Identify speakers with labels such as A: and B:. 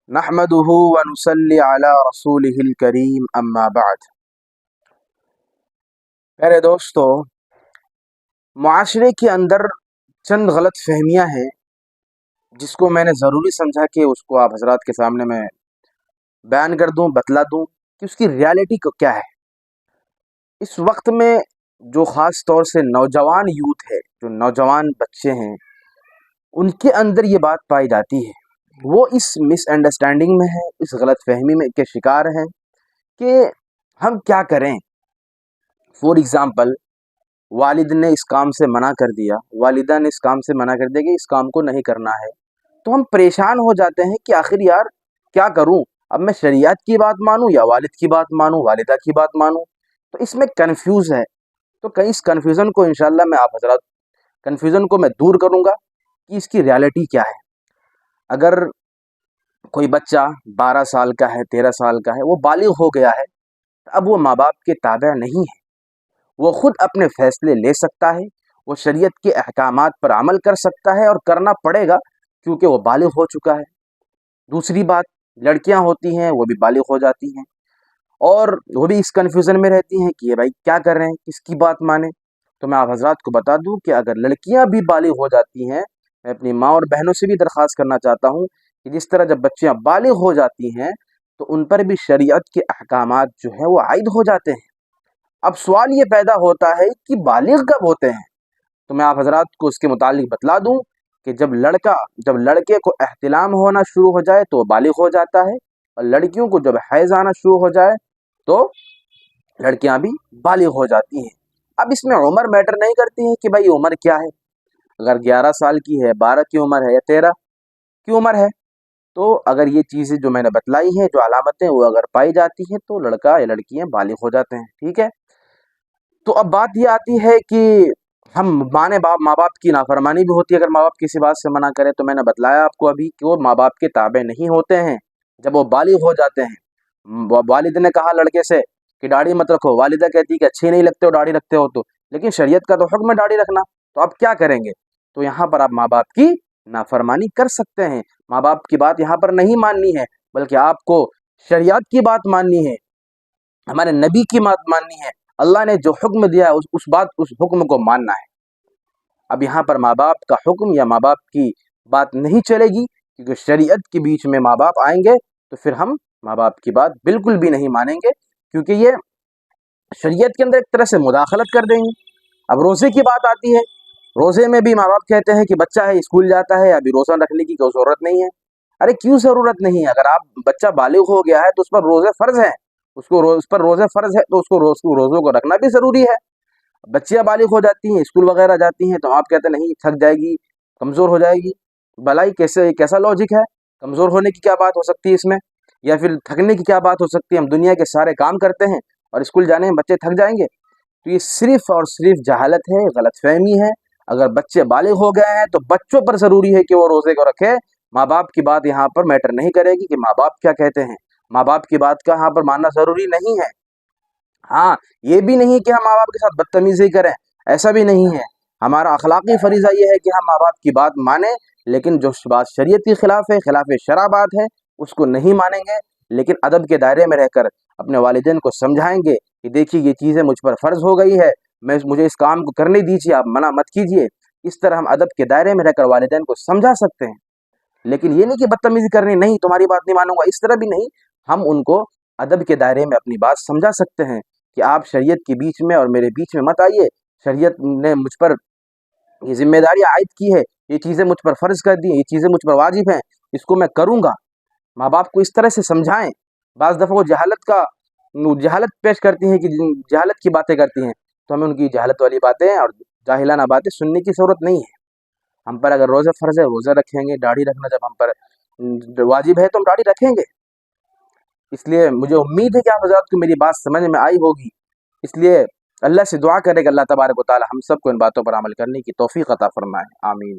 A: نحمده ونصلي على رسوله الكريم اما بعد۔ میرے دوستو، معاشرے کے اندر چند غلط فہمیاں ہیں جس کو میں نے ضروری سمجھا کہ اس کو آپ حضرات کے سامنے میں بیان کر دوں، بتلا دوں کہ اس کی ریالٹی کیا ہے۔ اس وقت میں جو خاص طور سے نوجوان یوتھ ہے، جو نوجوان بچے ہیں، ان کے اندر یہ بات پائی جاتی ہے، وہ اس مس انڈرسٹینڈنگ میں ہے، اس غلط فہمی میں کے شکار ہیں کہ ہم کیا کریں۔ فور ایگزامپل، والد نے اس کام سے منع کر دیا، والدہ نے اس کام سے منع کر دیا کہ اس کام کو نہیں کرنا ہے، تو ہم پریشان ہو جاتے ہیں کہ آخر یار کیا کروں، اب میں شریعت کی بات مانوں یا والد کی بات مانوں، والدہ کی بات مانوں۔ تو اس میں کنفیوز ہے، تو کہیں اس کنفیوژن کو انشاءاللہ میں آپ حضرات کنفیوژن کو میں دور کروں گا کہ اس کی ریالٹی کیا ہے۔ اگر کوئی بچہ 12 سال کا ہے، 13 سال کا ہے، وہ بالغ ہو گیا ہے، اب وہ ماں باپ کے تابع نہیں ہے، وہ خود اپنے فیصلے لے سکتا ہے، وہ شریعت کے احکامات پر عمل کر سکتا ہے، اور کرنا پڑے گا کیونکہ وہ بالغ ہو چکا ہے۔ دوسری بات، لڑکیاں ہوتی ہیں وہ بھی بالغ ہو جاتی ہیں اور وہ بھی اس کنفیوژن میں رہتی ہیں کہ یہ بھائی کیا کر رہے ہیں، کس کی بات مانیں۔ تو میں آپ حضرات کو بتا دوں کہ اگر لڑکیاں بھی بالغ ہو جاتی ہیں، میں اپنی ماں اور بہنوں سے بھی درخواست کرنا چاہتا ہوں کہ جس طرح جب بچیاں بالغ ہو جاتی ہیں تو ان پر بھی شریعت کے احکامات جو ہیں وہ عائد ہو جاتے ہیں۔ اب سوال یہ پیدا ہوتا ہے کہ بالغ کب ہوتے ہیں؟ تو میں آپ حضرات کو اس کے متعلق بتلا دوں کہ جب لڑکے کو احتلام ہونا شروع ہو جائے تو وہ بالغ ہو جاتا ہے، اور لڑکیوں کو جب حیض آنا شروع ہو جائے تو لڑکیاں بھی بالغ ہو جاتی ہیں۔ اب اس میں عمر میٹر نہیں کرتی ہے کہ بھائی عمر کیا ہے، اگر 11 سال کی ہے، 12 کی عمر ہے یا 13 کی عمر ہے، تو اگر یہ چیزیں جو میں نے بتلائی ہیں، جو علامتیں وہ اگر پائی جاتی ہیں تو لڑکا یا لڑکیاں بالغ ہو جاتے ہیں، ٹھیک ہے۔ تو اب بات یہ آتی ہے کہ ہم ماں باپ کی نافرمانی بھی ہوتی ہے اگر ماں باپ کسی بات سے منع کرے، تو میں نے بتلایا آپ کو ابھی کہ وہ ماں باپ کے تابع نہیں ہوتے ہیں جب وہ بالغ ہو جاتے ہیں۔ والد نے کہا لڑکے سے کہ داڑھی مت رکھو، والدہ کہتی کہ اچھی نہیں لگتے ہو داڑھی رکھتے ہو، تو لیکن شریعت کا تو حکم ہے داڑھی رکھنا، تو آپ کیا کریں گے؟ تو یہاں پر آپ ماں باپ کی نافرمانی کر سکتے ہیں، ماں باپ کی بات یہاں پر نہیں ماننی ہے، بلکہ آپ کو شریعت کی بات ماننی ہے، ہمارے نبی کی بات ماننی ہے، اللہ نے جو حکم دیا ہے اس حکم کو ماننا ہے۔ اب یہاں پر ماں باپ کا حکم یا ماں باپ کی بات نہیں چلے گی، کیونکہ شریعت کے بیچ میں ماں باپ آئیں گے تو پھر ہم ماں باپ کی بات بالکل بھی نہیں مانیں گے، کیونکہ یہ شریعت کے اندر ایک طرح سے مداخلت کر دیں گے۔ اب روزے کی بات آتی ہے، روزے میں بھی ماں باپ کہتے ہیں کہ بچہ ہے اسکول جاتا ہے، ابھی روزہ رکھنے کی کوئی ضرورت نہیں ہے۔ ارے کیوں ضرورت نہیں ہے؟ اگر آپ بچہ بالغ ہو گیا ہے تو اس پر روزے فرض ہیں، اس پر روزے فرض ہے تو اس کو روزوں کو رکھنا بھی ضروری ہے۔ بچیاں بالغ ہو جاتی ہیں، اسکول وغیرہ جاتی ہیں، تو آپ کہتے ہیں نہیں تھک جائے گی، کمزور ہو جائے گی۔ بھلائی کیسا لاجک ہے؟ کمزور ہونے کی کیا بات ہو سکتی ہے اس میں، یا پھر تھکنے کی کیا بات ہو سکتی ہے؟ ہم دنیا کے سارے کام کرتے ہیں اور اسکول جانے میں بچے تھک جائیں گے؟ تو یہ صرف اور صرف جہالت ہے، غلط فہمی ہے۔ اگر بچے بالغ ہو گئے ہیں تو بچوں پر ضروری ہے کہ وہ روزے کو رکھے، ماں باپ کی بات یہاں پر میٹر نہیں کرے گی کہ ماں باپ کیا کہتے ہیں، ماں باپ کی بات کا یہاں پر ماننا ضروری نہیں ہے۔ ہاں، یہ بھی نہیں کہ ہم ماں باپ کے ساتھ بدتمیزی کریں، ایسا بھی نہیں ہے۔ ہمارا اخلاقی فریضہ یہ ہے کہ ہم ماں باپ کی بات مانیں، لیکن جو بات شریعت کے خلاف ہے، خلاف شرع بات ہے، اس کو نہیں مانیں گے، لیکن ادب کے دائرے میں رہ کر اپنے والدین کو سمجھائیں گے کہ دیکھیے یہ چیزیں مجھ پر فرض ہو گئی ہے، مجھے اس کام کو کرنے دیجیے، آپ منع مت کیجیے۔ اس طرح ہم ادب کے دائرے میں رہ کر والدین کو سمجھا سکتے ہیں، لیکن یہ نہیں کہ بدتمیزی کرنی، نہیں تمہاری بات نہیں مانوں گا، اس طرح بھی نہیں۔ ہم ان کو ادب کے دائرے میں اپنی بات سمجھا سکتے ہیں کہ آپ شریعت کے بیچ میں اور میرے بیچ میں مت آئیے، شریعت نے مجھ پر یہ ذمہ داری عائد کی ہے، یہ چیزیں مجھ پر فرض کر دی ہیں، یہ چیزیں مجھ پر واجب ہیں، اس کو میں کروں گا۔ ماں باپ کو اس طرح سے سمجھائیں۔ بعض دفعہ وہ جہالت پیش کرتی ہیں، کہ جہالت کی باتیں کرتی ہیں، تو ہمیں ان کی جہالت والی باتیں اور جاہلانہ باتیں سننے کی ضرورت نہیں ہے۔ ہم پر اگر روزہ فرض ہے روزہ رکھیں گے، داڑھی رکھنا جب ہم پر واجب ہے تو ہم داڑھی رکھیں گے۔ اس لیے مجھے امید ہے کہ آپ حضرات کو میری بات سمجھ میں آئی ہوگی، اس لیے اللہ سے دعا کرے کہ اللہ تبارک و تعالی ہم سب کو ان باتوں پر عمل کرنے کی توفیق عطا فرمائے، آمین۔